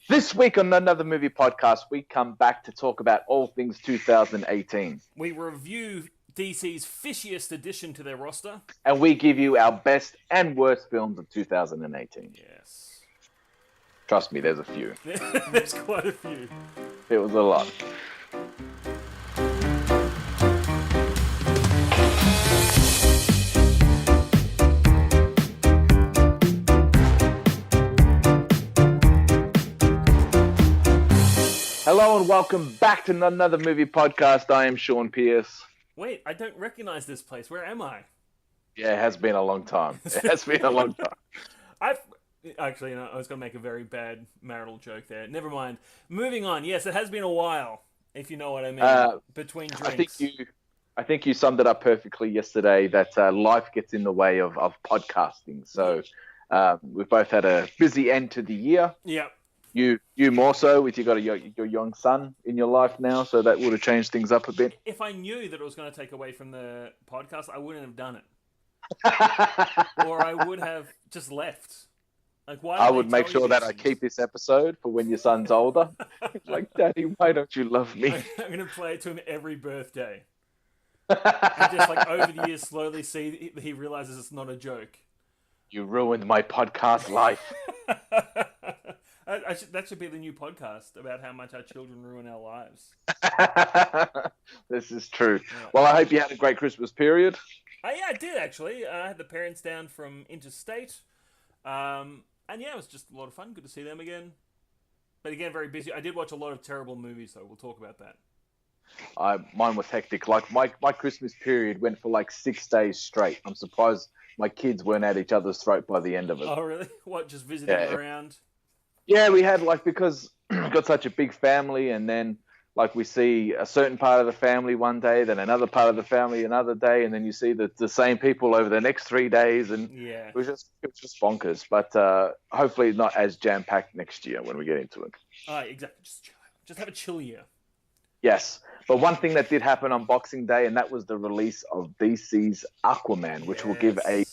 This week on Another Movie Podcast, we come back to talk about all things 2018. We review DC's fishiest addition to their roster. And we give you our best and worst films of 2018. Yes. Trust me, there's a few. There's quite a few. It was a lot. Hello and welcome back to Another Movie Podcast. I am Sean Pierce. Wait, I don't recognize this place. Where am I? Yeah, it has been a long time. It has been a long time. I was going to make a very bad marital joke there. Never mind. Moving on. Yes, it has been a while, if you know what I mean. Between drinks. I think you summed it up perfectly yesterday, that life gets in the way of podcasting. So we've both had a busy end to the year. Yeah. You more so, with you got your young son in your life now, so that would have changed things up a bit. If I knew that it was going to take away from the podcast, I wouldn't have done it. Or I would have just left. Like, why? I would make sure that I keep this episode for when your son's older. Like, Daddy, why don't you love me? I'm going to play it to him every birthday. And just like over the years, slowly see he realizes it's not a joke. You ruined my podcast life. That should be the new podcast about how much our children ruin our lives. This is true. Yeah. Well, I hope you had a great Christmas period. Yeah, I did actually. I had the parents down from interstate. And yeah, it was just a lot of fun. Good to see them again. But again, very busy. I did watch a lot of terrible movies, though. We'll talk about that. Mine was hectic. Like my Christmas period went for like 6 days straight. I'm surprised my kids weren't at each other's throat by the end of it. Oh, really? What, just visiting around? Yeah, we had, like, because we've got such a big family, and then, like, we see a certain part of the family one day, then another part of the family another day, and then you see the same people over the next 3 days, and yeah, it was just bonkers. But hopefully not as jam-packed next year when we get into it. Exactly. Just have a chill year. Yes. But one thing that did happen on Boxing Day, and that was the release of DC's Aquaman, which will give a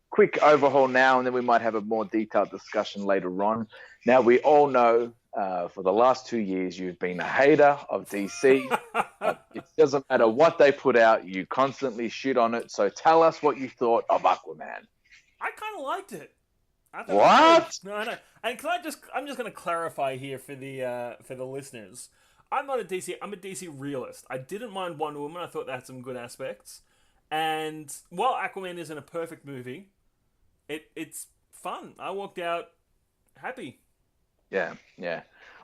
quick overhaul now, and then we might have a more detailed discussion later on. Now, we all know for the last 2 years you've been a hater of DC. It doesn't matter what they put out, you constantly shit on it. So tell us what you thought of Aquaman. I kind of liked it. What? No, I know. And I'm just going to clarify here for the listeners. I'm not a DC. I'm a DC realist. I didn't mind Wonder Woman. I thought that had some good aspects. And while Aquaman isn't a perfect movie, it's fun. I walked out happy. Yeah.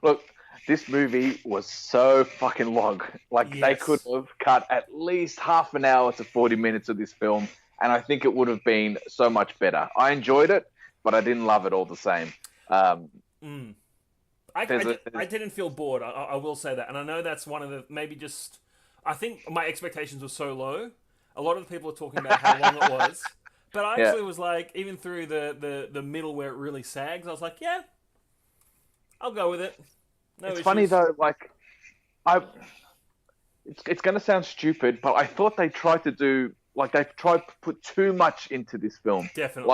Look, this movie was so fucking long. Like, They could have cut at least half an hour to 40 minutes of this film, and I think it would have been so much better. I enjoyed it, but I didn't love it all the same. I didn't feel bored. I will say that. And I know that's one of the, maybe just, I think my expectations were so low. A lot of the people are talking about how long it was. But I actually was like, even through the middle where it really sags, I was like, yeah, I'll go with it. It's funny though, like, it's going to sound stupid, but I thought they tried to put too much into this film. Definitely.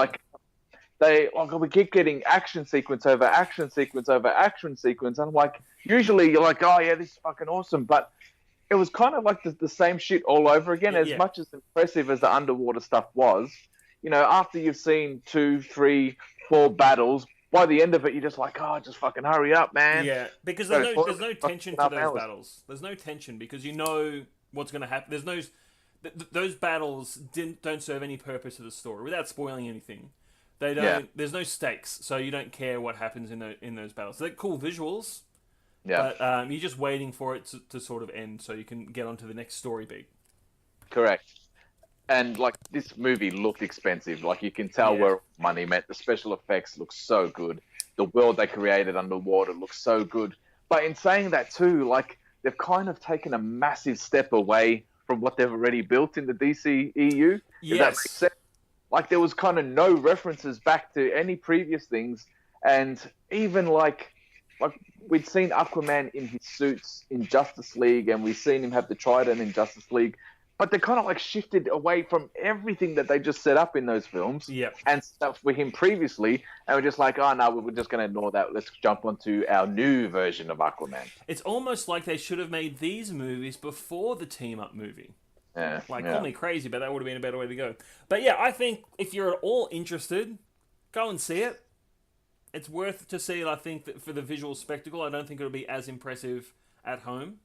Like, we keep getting action sequence over action sequence over action sequence. And I'm like, usually you're like, oh yeah, this is fucking awesome. But it was kind of like the same shit all over again. As much as impressive as the underwater stuff was, you know, after you've seen 2, 3, 4 battles, by the end of it, you're just like, oh, just fucking hurry up, man. Yeah, because there's no tension to those battles. There's no tension because you know what's going to happen. There's no... Those battles don't serve any purpose to the story without spoiling anything. They don't. Yeah. There's no stakes, so you don't care what happens in those battles. They're cool visuals, but you're just waiting for it to sort of end so you can get onto the next story beat. Correct. And like, this movie looked expensive. Like, you can tell where money meant. The special effects look so good. The world they created underwater looks so good. But in saying that too, like, they've kind of taken a massive step away from what they've already built in the DC EU. If that makes sense. Like, there was kind of no references back to any previous things. And even like we'd seen Aquaman in his suits in Justice League, and we've seen him have the trident in Justice League. but they kind of like shifted away from everything that they just set up in those films and stuff with him previously, and we're just like, oh no, we're just going to ignore that. Let's jump onto our new version of Aquaman. It's almost like they should have made these movies before the team-up movie. Yeah, call me crazy, but that would have been a better way to go. But yeah, I think if you're at all interested, go and see it. It's worth to see it, I think, that for the visual spectacle. I don't think it'll be as impressive at home.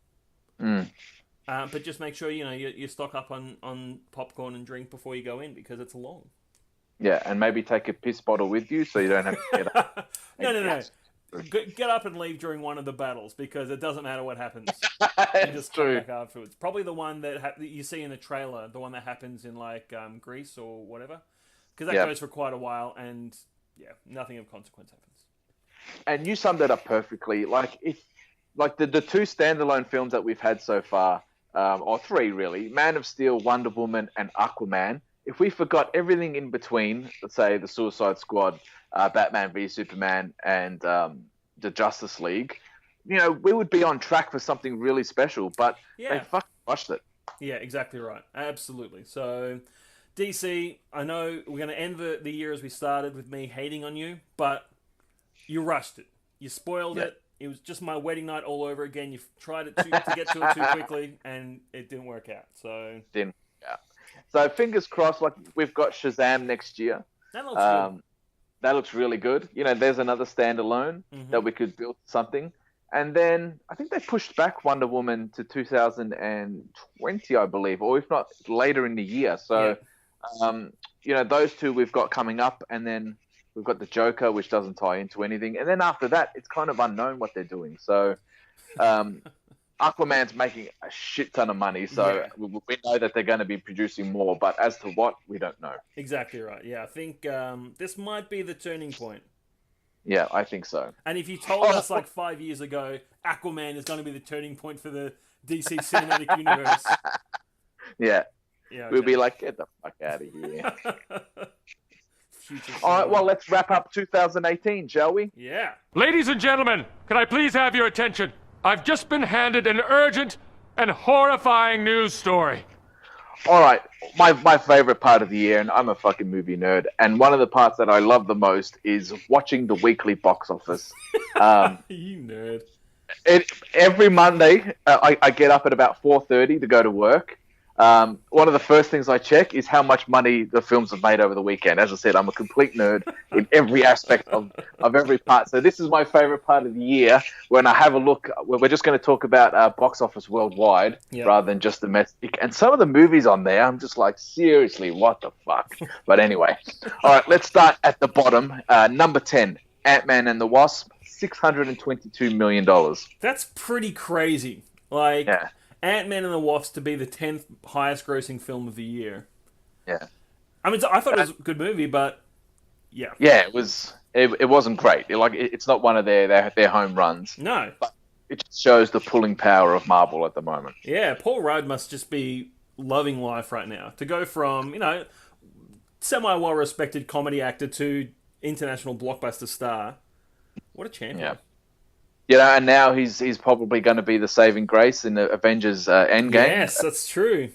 But just make sure, you stock up on popcorn and drink before you go in, because it's long. Yeah, and maybe take a piss bottle with you so you don't have to get up. No. Get up and leave during one of the battles, because it doesn't matter what happens. You just come back afterwards. Probably the one that you see in the trailer, the one that happens in Greece or whatever, because that goes for quite a while, and nothing of consequence happens. And you summed it up perfectly. The two standalone films that we've had so far, or three really, Man of Steel, Wonder Woman, and Aquaman. If we forgot everything in between, let's say the Suicide Squad, Batman v Superman, and the Justice League, we would be on track for something really special. But they fucking rushed it. Yeah, exactly right. Absolutely. So, DC, I know we're going to end the year as we started with me hating on you, but you rushed it. You spoiled it. It was just my wedding night all over again. You tried to get to it too quickly, and it didn't work out. So fingers crossed. We've got Shazam next year. That looks good. That looks really good. There's another standalone that we could build something. And then I think they pushed back Wonder Woman to 2020, I believe, or if not later in the year. So, those two we've got coming up, and then we've got the Joker, which doesn't tie into anything. And then after that, it's kind of unknown what they're doing. So Aquaman's making a shit ton of money. So we know that they're going to be producing more. But as to what, we don't know. Exactly right. Yeah, I think this might be the turning point. Yeah, I think so. And if you told us 5 years ago, Aquaman is going to be the turning point for the DC Cinematic Universe. We'll be like, get the fuck out of here. All right, well, let's wrap up 2018, shall we? Yeah. Ladies and gentlemen, can I please have your attention? I've just been handed an urgent and horrifying news story. All right, my favorite part of the year, and I'm a fucking movie nerd, and one of the parts that I love the most is watching the weekly box office. You nerd. Every Monday, I get up at about 4:30 to go to work. One of the first things I check is how much money the films have made over the weekend. As I said, I'm a complete nerd in every aspect of every part. So this is my favorite part of the year, when I have a look. We're just going to talk about box office worldwide rather than just domestic. And some of the movies on there, I'm just like, seriously, what the fuck? But anyway, all right, let's start at the bottom. Number 10, Ant-Man and the Wasp, $622 million. That's pretty crazy. Ant-Man and the Wasp to be the 10th highest grossing film of the year. Yeah. I mean, I thought it was a good movie, but yeah. Yeah, it wasn't great. It's not one of their home runs. No. But it just shows the pulling power of Marvel at the moment. Yeah, Paul Rudd must just be loving life right now. To go from, semi-well-respected comedy actor to international blockbuster star. What a champion. Yeah. And now he's probably going to be the saving grace in the Avengers Endgame. Yes, that's true.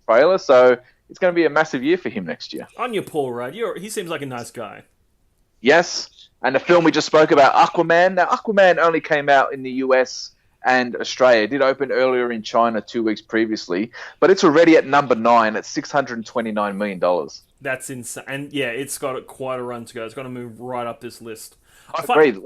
Trailer, so it's going to be a massive year for him next year. On your Paul Rudd, he seems like a nice guy. Yes, and the film we just spoke about, Aquaman. Now, Aquaman only came out in the US and Australia. It did open earlier in China 2 weeks previously, but it's already at number 9 at $629 million. That's insane. And yeah, it's got quite a run to go. It's going to move right up this list. I agree.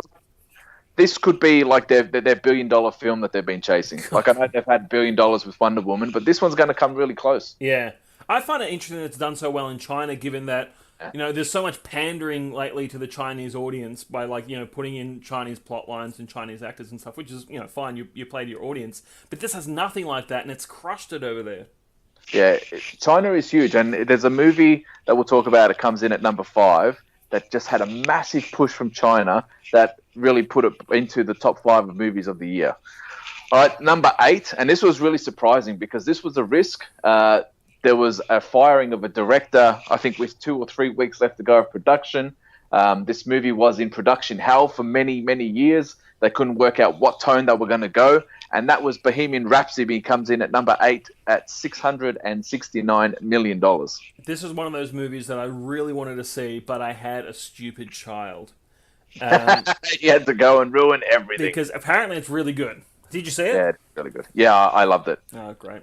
This could be like their $1 billion film that they've been chasing. I know they've had $1 billion with Wonder Woman, but this one's going to come really close. Yeah. I find it interesting that it's done so well in China, given that, there's so much pandering lately to the Chinese audience by, putting in Chinese plot lines and Chinese actors and stuff, which is, fine, you play to your audience. But this has nothing like that, and it's crushed it over there. Yeah, China is huge, and there's a movie that we'll talk about. It comes in at number 5. That just had a massive push from China that really put it into the top 5 of movies of the year. All right, number 8, and this was really surprising because this was a risk. There was a firing of a director, I think with 2 or 3 weeks left to go of production. This movie was in production hell for many, many years. They couldn't work out what tone they were going to go. and that was Bohemian Rhapsody. Comes in at number 8 at $669 million. This is one of those movies that I really wanted to see, but I had a stupid child. You had to go and ruin everything. Because apparently it's really good. Did you see it? Yeah, it's really good. Yeah, I loved it. Oh, great.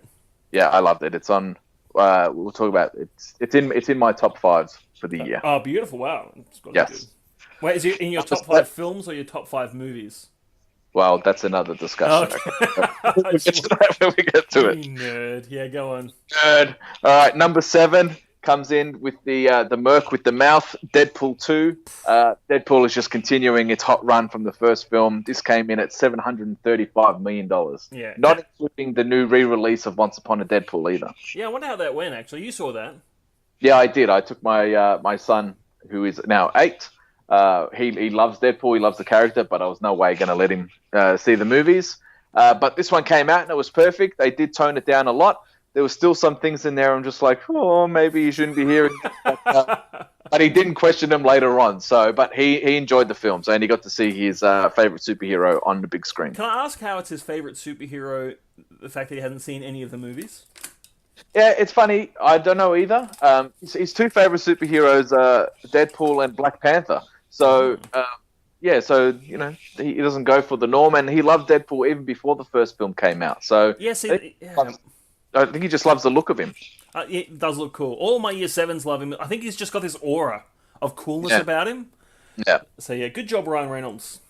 Yeah, I loved it. It's on. We'll talk about it. It's in my top 5s for the year. Oh, beautiful! Wow. It's got Yes. Good. Wait, is it in your top 5 films or your top 5 movies? Well, that's another discussion. Okay. When we get to it. You nerd. Yeah, go on. Nerd. All right, number 7 comes in with the Merc with the mouth, Deadpool 2. Deadpool is just continuing its hot run from the first film. This came in at $735 million. Yeah. Not including the new re-release of Once Upon a Deadpool either. Yeah, I wonder how that went, actually. You saw that. Yeah, I did. I took my son, who is now 8. He loves Deadpool. He loves the character, but I was no way going to let him see the movies. But this one came out and it was perfect. They did tone it down a lot. There was still some things in there I'm just like, oh, maybe you shouldn't be hearing that. But he didn't question them later on. But he enjoyed the films and he got to see his favorite superhero on the big screen. Can I ask how it's his favorite superhero, the fact that he hasn't seen any of the movies? Yeah, it's funny. I don't know either. His 2 favorite superheroes are Deadpool and Black Panther. So, so, he doesn't go for the norm, and he loved Deadpool even before the first film came out. So, I think he just loves the look of him. It does look cool. All my Year 7s love him. I think he's just got this aura of coolness about him. Yeah. So, yeah, good job, Ryan Reynolds.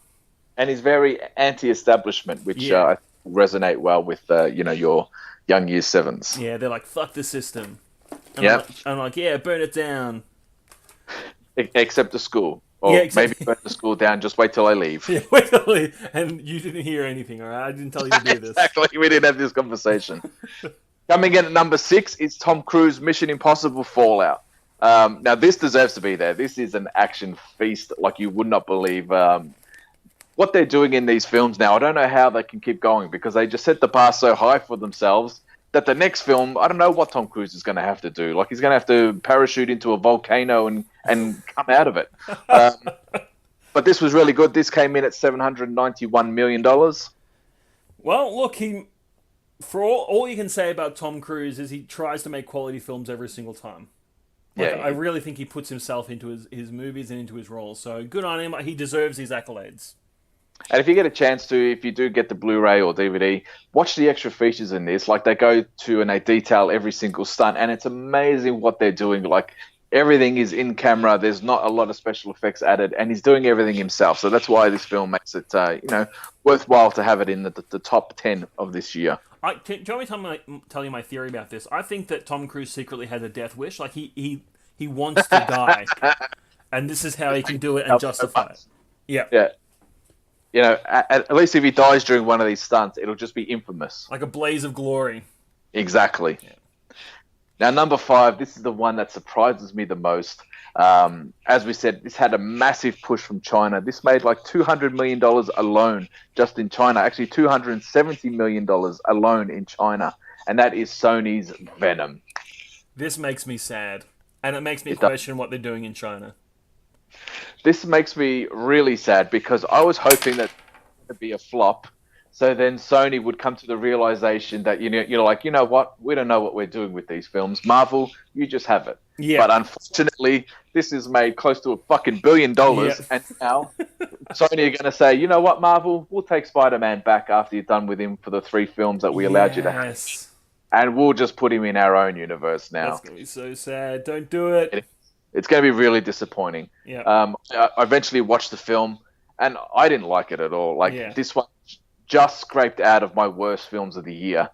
And he's very anti-establishment, which I resonate well with, your young Year 7s. Yeah, they're like, fuck the system. And I'm like, yeah, burn it down. Except the school. Or maybe burn the school down, just wait till I leave. Yeah, wait till I leave. And you didn't hear anything, all right? I didn't tell you to do this. Exactly, we didn't have this conversation. Coming in at number 6 is Tom Cruise Mission Impossible Fallout. Now, this deserves to be there. This is an action feast like you would not believe. What they're doing in these films now, I don't know how they can keep going because they just set the bar so high for themselves that the next film, I don't know what Tom Cruise is going to have to do. Like, he's going to have to parachute into a volcano and come out of it. But this was really good. This came in at $791 million. Well, look, for all you can say about Tom Cruise is he tries to make quality films every single time. I really think he puts himself into his movies and into his roles. So good on him. He deserves his accolades. And if you get a chance to, if you do get the Blu-ray or DVD, watch the extra features in this. Like, they go to and they detail every single stunt, and it's amazing what they're doing. Like, everything is in camera. There's not a lot of special effects added, and he's doing everything himself. So that's why this film makes it, worthwhile to have it in the top 10 of this year. Do you want me to tell you my theory about this? I think that Tom Cruise secretly has a death wish. Like, he wants to die, and this is how he can do it and justify it. Yeah. At least if he dies during one of these stunts, it'll just be infamous. Like a blaze of glory. Exactly. Yeah. Now, number 5, this is the one that surprises me the most. As we said, this had a massive push from China. This made like $200 million alone just in China. Actually, $270 million alone in China. And that is Sony's Venom. This makes me sad. And it makes me question what they're doing in China. This makes me really sad because I was hoping that it would be a flop. So then Sony would come to the realization that, you're like, you know what? We don't know what we're doing with these films. Marvel, you just have it. Yeah. But unfortunately, this is made close to $1 billion. Yeah. And now Sony are going to say, you know what, Marvel? We'll take Spider-Man back after you're done with him for the 3 films that we allowed you to have. And we'll just put him in our own universe now. That's going to be so sad. Don't do it. It's going to be really disappointing. Yeah. I eventually watched the film, and I didn't like it at all. This one just scraped out of my worst films of the year.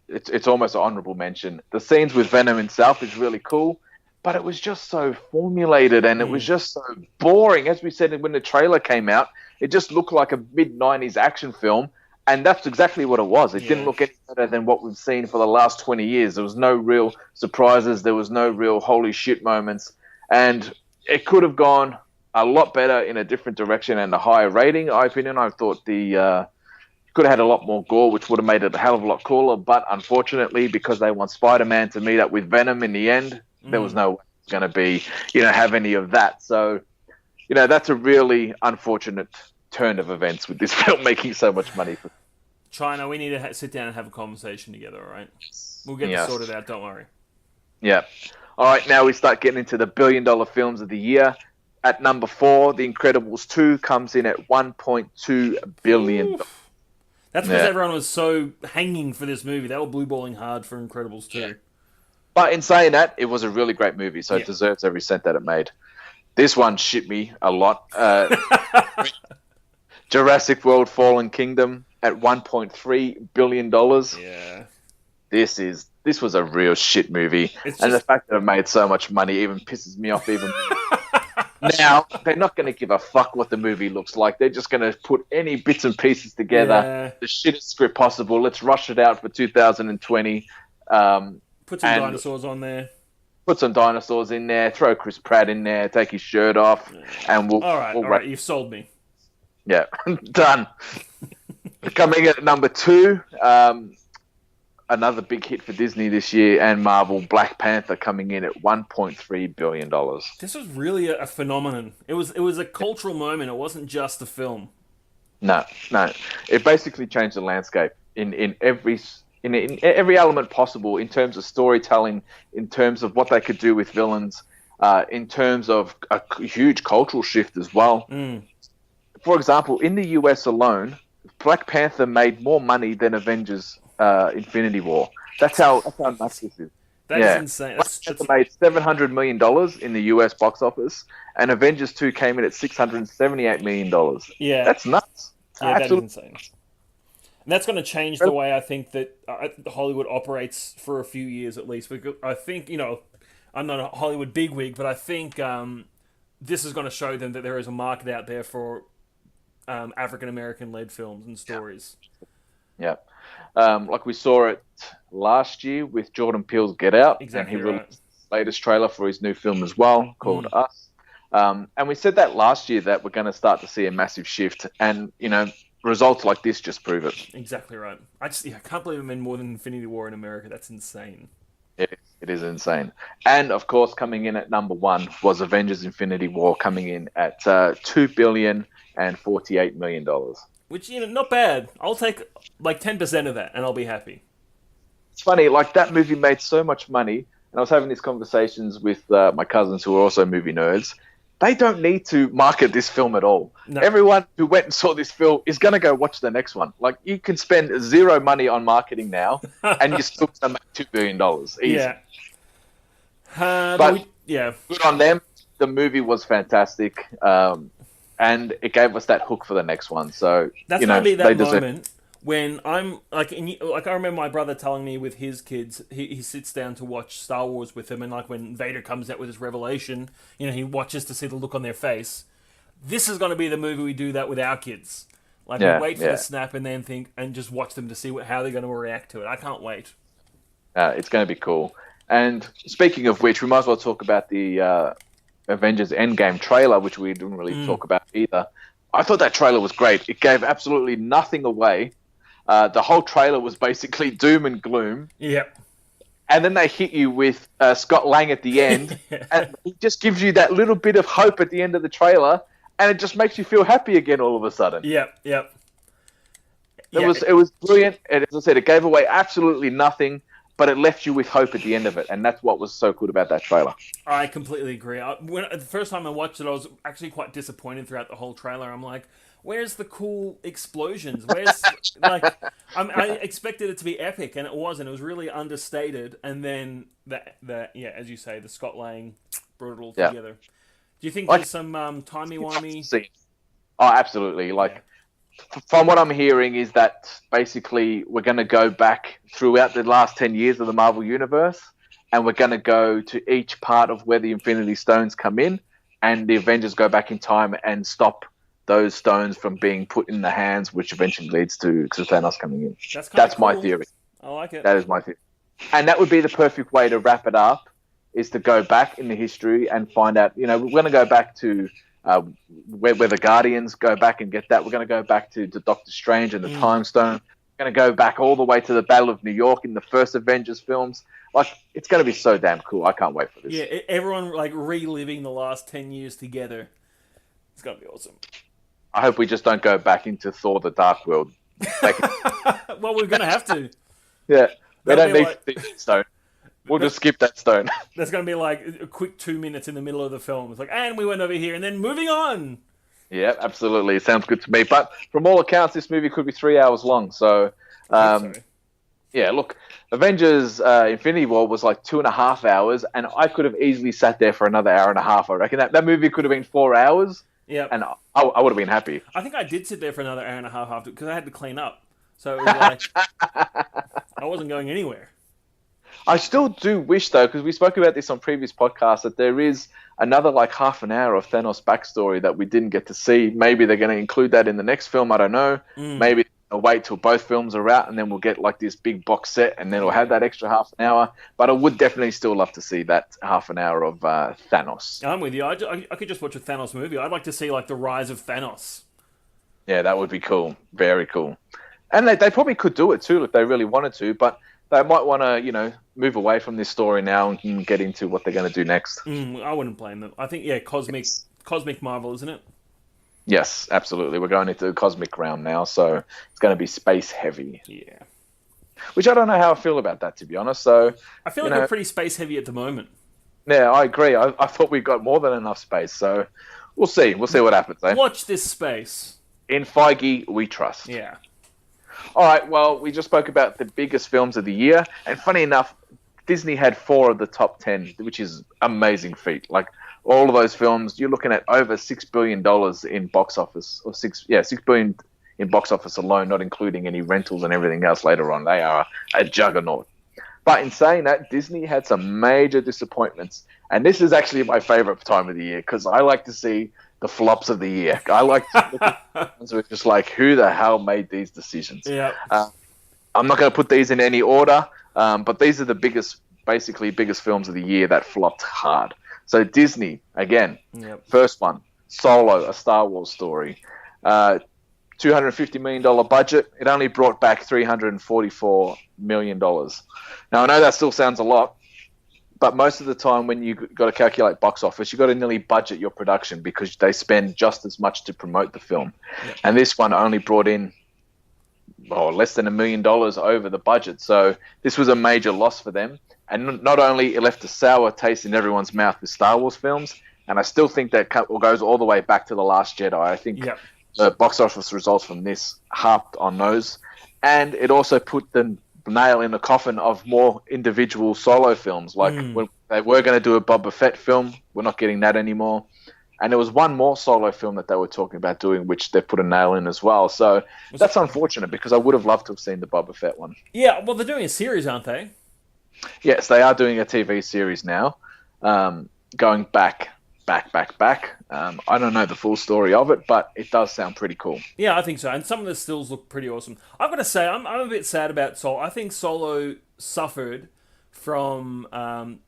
It's almost an honorable mention. The scenes with Venom himself is really cool, but it was just so formulated, and it was just so boring. As we said when the trailer came out, it just looked like a mid-90s action film, and that's exactly what it was. It didn't look any better than what we've seen for the last 20 years. There was no real surprises. There was no real holy shit moments. And it could have gone a lot better in a different direction and a higher rating, in my opinion. I thought could have had a lot more gore, which would have made it a hell of a lot cooler. But unfortunately, because they want Spider-Man to meet up with Venom in the end, there was no way it's going to be, have any of that. So, that's a really unfortunate turn of events with this film making so much money. China, we need to sit down and have a conversation together, all right? We'll get this sorted out, don't worry. Yeah. All right, now we start getting into the billion-dollar films of the year. At number 4, The Incredibles 2 comes in at $1.2 billion. Oof. That's because everyone was so hanging for this movie. They were blue-balling hard for Incredibles 2. Yeah. But in saying that, it was a really great movie, so it deserves every cent that it made. This one shit me a lot. Jurassic World Fallen Kingdom at $1.3 billion. Yeah. This was a real shit movie. And the fact that it made so much money even pisses me off even more. Now, they're not going to give a fuck what the movie looks like. They're just going to put any bits and pieces together. The shittest script possible. Let's rush it out for 2020. Put some dinosaurs on there. Put some dinosaurs in there. Throw Chris Pratt in there. Take his shirt off. And we'll... All right. You've sold me. Yeah. Done. Coming at number 2... another big hit for Disney this year and Marvel, Black Panther, coming in at $1.3 billion. This was really a phenomenon. It was a cultural moment. It wasn't just a film. No. It basically changed the landscape in every element possible, in terms of storytelling, in terms of what they could do with villains, in terms of a huge cultural shift as well. For example, in the US alone, Black Panther made more money than Avengers Infinity War. That's how nuts this is. That is insane. It made $700 million in the US box office, and Avengers 2 came in at $678 million. Yeah. That's nuts. Yeah, that is insane. And that's going to change the way I think that Hollywood operates for a few years at least. Because I think, I'm not a Hollywood bigwig, but I think this is going to show them that there is a market out there for African-American led films and stories. Yeah. Like we saw it last year with Jordan Peele's Get Out. Exactly. And he released the latest trailer for his new film as well, called Us. And we said that last year that we're going to start to see a massive shift. And, results like this just prove it. Exactly right. I can't believe it made more than Infinity War in America. That's insane. It is insane. And, of course, coming in at number 1 was Avengers Infinity War, coming in at $2.048 billion. Which, not bad. I'll take, 10% of that, and I'll be happy. It's funny, that movie made so much money, and I was having these conversations with my cousins who are also movie nerds. They don't need to market this film at all. No. Everyone who went and saw this film is going to go watch the next one. You can spend zero money on marketing now, and you're still going to make $2 billion. Easy. Yeah. But good on them. The movie was fantastic. And it gave us that hook for the next one. So that's going to be that moment when I'm I remember my brother telling me with his kids, he sits down to watch Star Wars with them, and when Vader comes out with his revelation, he watches to see the look on their face. This is going to be the movie we do that with our kids. We wait for the snap and then think and just watch them to see how they're going to react to it. I can't wait. It's going to be cool. And speaking of which, we might as well talk about the Avengers Endgame trailer, which we didn't really talk about either. I thought that trailer was great. It gave absolutely nothing away. The whole trailer was basically doom and gloom. Yep. And then they hit you with Scott Lang at the end, and it just gives you that little bit of hope at the end of the trailer, and it just makes you feel happy again all of a sudden. Yep. It was brilliant. And as I said, it gave away absolutely nothing, but it left you with hope at the end of it, and that's what was so good about that trailer. I completely agree. The first time I watched it, I was actually quite disappointed throughout the whole trailer. I'm like, where's the cool explosions? Where's I expected it to be epic, and it wasn't. It was really understated, and then as you say, the Scott Lang brought it all together. Do you think there's some timey-wimey? Oh, absolutely. From what I'm hearing is that basically we're going to go back throughout the last 10 years of the Marvel Universe, and we're going to go to each part of where the Infinity Stones come in, and the Avengers go back in time and stop those stones from being put in the hands, which eventually leads to Thanos coming in. That's my theory. I like it. That is my theory. And that would be the perfect way to wrap it up, is to go back in the history and find out, we're going to go back to where the Guardians go back and get that. We're going to go back to Doctor Strange and the Time Stone. We're going to go back all the way to the Battle of New York in the first Avengers films. It's going to be so damn cool. I can't wait for this. Yeah, everyone reliving the last 10 years together. It's going to be awesome. I hope we just don't go back into Thor: The Dark World Like, Well, we're gonna have to. yeah, they That'll don't be need like- the stone. We'll just skip that stone. There's gonna be like a quick 2 minutes in the middle of the film. It's like, and we went over here, and then moving on. Yeah, absolutely. It sounds good to me. But from all accounts, this movie could be 3 hours long. So, So. yeah, look, Avengers Infinity War was like 2.5 hours, and I could have easily sat there for another hour and a half. I reckon that movie could have been 4 hours, Yeah, and I would have been happy. I think I did sit there for another hour and a half after because I had to clean up. So it was like I wasn't going anywhere. I still do wish, though, because we spoke about this on previous podcasts, that there is another like half an hour of Thanos backstory that we didn't get to see. Maybe they're going to include that in the next film. I don't know. Maybe they'll wait till both films are out, and then we'll get like this big box set, and then we'll have that extra half an hour. But I would definitely still love to see that half an hour of Thanos. I'm with you. I could just watch a Thanos movie. I'd like to see like the rise of Thanos. Yeah, that would be cool. Very cool. And they probably could do it too if they really wanted to, but they might want to, move away from this story now and get into what they're going to do next. I wouldn't blame them. I think, yeah, cosmic Marvel, isn't it? Yes, absolutely. We're going into the cosmic realm now, so it's going to be space heavy. Yeah. Which I don't know how I feel about that, to be honest. So I feel like we're pretty space heavy at the moment. Yeah, I agree. I thought we got more than enough space, so we'll see. We'll see what happens, eh? Watch this space. In Feige, we trust. Yeah. All right, well, we just spoke about the biggest films of the year, and funny enough, Disney had 4 of the top 10, which is amazing feat. Like, all of those films, you're looking at over $6 billion in box office, or $6 billion in box office alone, not including any rentals and everything else later on. They are a juggernaut. But in saying that, Disney had some major disappointments, and this is actually my favorite time of the year, because I like to see the flops of the year. I like to look at ones where it's just like, who the hell made these decisions? Yeah. I'm not going to put these in any order, but these are the biggest films of the year that flopped hard. So Disney, again, First one, Solo, a Star Wars story. $250 million budget. It only brought back $344 million. Now, I know that still sounds a lot, but most of the time when you got to calculate box office, you got to nearly budget your production because they spend just as much to promote the film. Yep. And this one only brought in less than $1 million over the budget. So this was a major loss for them. And not only it left a sour taste in everyone's mouth with Star Wars films, and I still think that goes all the way back to The Last Jedi. I think the box office results from this harped on those. And it also put the nail in the coffin of more individual solo films. Like when they were going to do a Boba Fett film, we're not getting that anymore. And there was one more solo film that they were talking about doing, which they put a nail in as well. So that's unfortunate because I would have loved to have seen the Boba Fett one. Yeah, well, they're doing a series, aren't they? Yes, they are doing a TV series now, going back. I don't know the full story of it, but it does sound pretty cool. Yeah, I think so. And some of the stills look pretty awesome. I've got to say, I'm a bit sad about Solo. I think Solo suffered from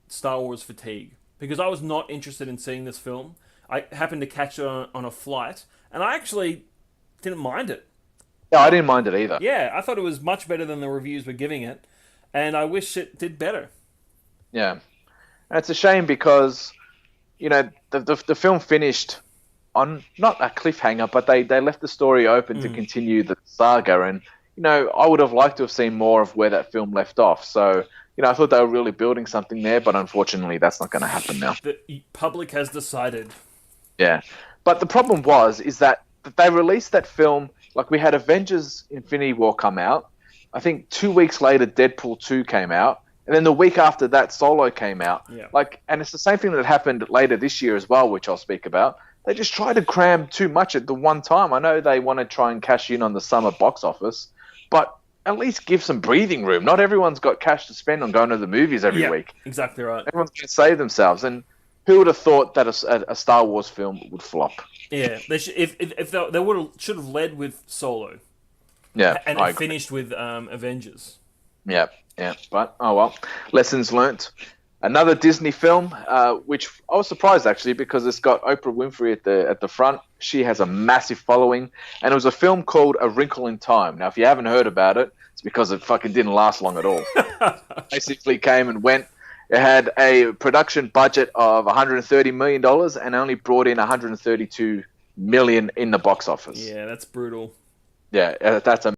Star Wars fatigue because I was not interested in seeing this film. I happened to catch it on a flight, and I actually didn't mind it. Yeah, I didn't mind it either. Yeah, I thought it was much better than the reviews were giving it, and I wish it did better. Yeah. And it's a shame because, the film finished on not a cliffhanger, but they left the story open to continue the saga. And, I would have liked to have seen more of where that film left off. So, I thought they were really building something there, but unfortunately that's not going to happen now. The public has decided. Yeah. But the problem is that they released that film, like we had Avengers Infinity War come out. I think 2 weeks later, Deadpool 2 came out. And then the week after that, Solo came out. Yeah. And it's the same thing that happened later this year as well, which I'll speak about. They just tried to cram too much at the one time. I know they want to try and cash in on the summer box office, but at least give some breathing room. Not everyone's got cash to spend on going to the movies every week. Exactly right. Everyone's going to save themselves. And who would have thought that a Star Wars film would flop? Yeah, they should, if they should have led with Solo. Yeah, and finished with Avengers. Yeah. Yeah, but oh well. Lessons learnt. Another Disney film, which I was surprised actually because it's got Oprah Winfrey at the front. She has a massive following, and it was a film called A Wrinkle in Time. Now, if you haven't heard about it, it's because it fucking didn't last long at all. Basically, came and went. It had a production budget of $130 million and only brought in $132 million in the box office. Yeah, that's brutal. Yeah, that's a